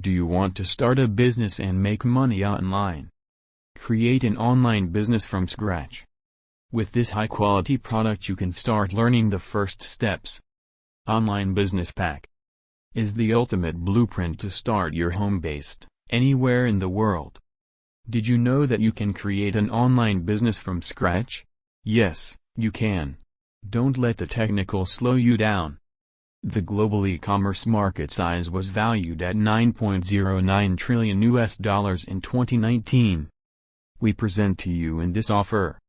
Do you want to start a business and make money online? Create an online business from scratch. With this high-quality product you can start learning the first steps. Online Business Pack is the ultimate blueprint to start your home-based, anywhere in the world. Did you know that you can create an online business from scratch? Yes, you can. Don't let the technical slow you down. The global e-commerce market size was valued at $9.09 trillion in 2019. We present to you in this offer.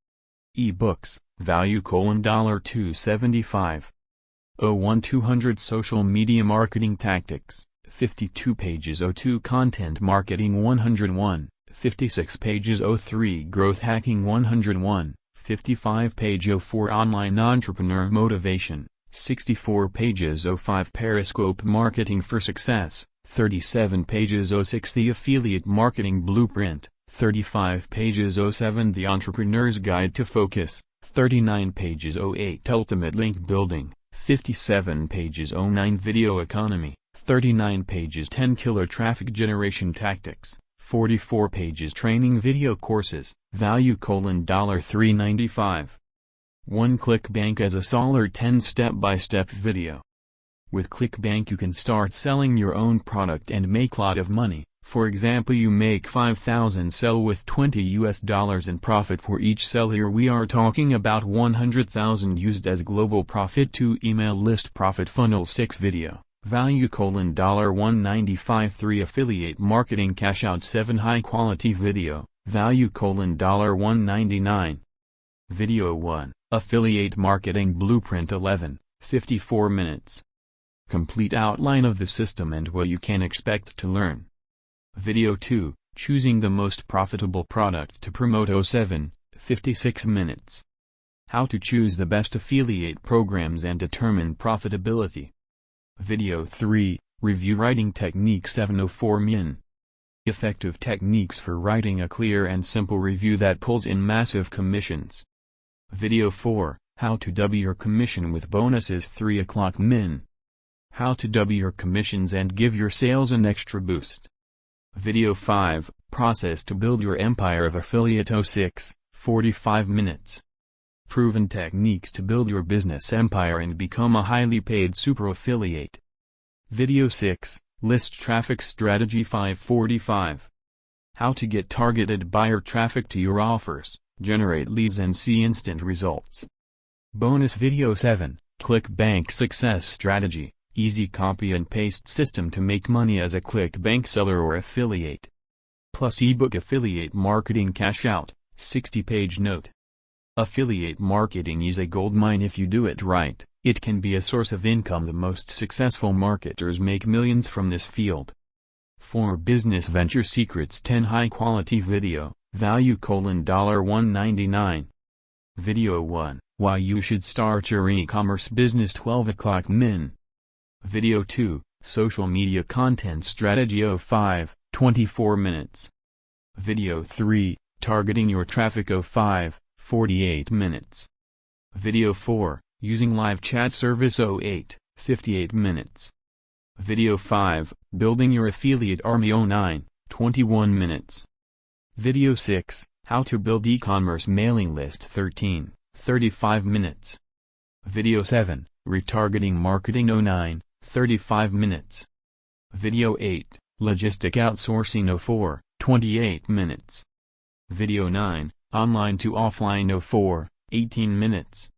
eBooks, value $275. 200 Social Media Marketing Tactics, 52 pages. 02 Content Marketing 101, 56 pages. 03 Growth Hacking 101, 55 page. 04 Online Entrepreneur Motivation, 64 pages. 05 Periscope Marketing for Success, 37 pages. 06 The Affiliate Marketing Blueprint, 35 pages. 07 The Entrepreneur's Guide to Focus, 39 pages. 08 Ultimate Link Building, 57 pages. 09 Video Economy, 39 pages. 10 Killer Traffic Generation Tactics, 44 pages. Training Video Courses, value $395. One ClickBank as a solid 10 step-by-step video. With ClickBank you can start selling your own product and make lot of money. For example, you make 5,000 sell with $20 in profit for each sell. Here we are talking about 100,000 used as global profit. 2 Email List Profit Funnel 6 Video, value $195. 3 Affiliate Marketing Cash Out 7 High Quality Video, value $199. Video 1, Affiliate Marketing Blueprint 11, 54 minutes. Complete outline of the system and what you can expect to learn. Video 2, Choosing the Most Profitable Product to Promote 07, 56 minutes. How to choose the best affiliate programs and determine profitability. Video 3, Review Writing Technique 704 min. Effective techniques for writing a clear and simple review that pulls in massive commissions. Video 4, How to Double Your Commission with Bonuses 3 o'clock min. How to double your commissions and give your sales an extra boost. Video 5, Process to Build Your Empire of Affiliate 06, 45 minutes. Proven techniques to build your business empire and become a highly paid super affiliate. Video 6, List Traffic Strategy 545. How to get targeted buyer traffic to your offers, generate leads and see instant results. Bonus Video 7, ClickBank Success Strategy. Easy copy and paste system to make money as a ClickBank seller or affiliate. Plus ebook Affiliate Marketing Cash Out, 60-page note. Affiliate marketing is a goldmine if you do it right. It can be a source of income. The most successful marketers make millions from this field. 4 Business Venture Secrets 10 High Quality Video, value $199. Video 1, Why You Should Start Your E-Commerce Business 12 o'clock min. Video 2, Social Media Content Strategy 05, 24 minutes. Video 3, Targeting Your Traffic 05, 48 minutes. Video 4, Using Live Chat Service 08, 58 minutes. Video 5, Building Your Affiliate Army 09, 21 minutes. Video 6, How to Build E-Commerce Mailing List 13, 35 minutes. Video 7, Retargeting Marketing 09, 35 minutes. Video 8, Logistic Outsourcing 04, 28 minutes. Video 9, Online to Offline 04, 18 minutes.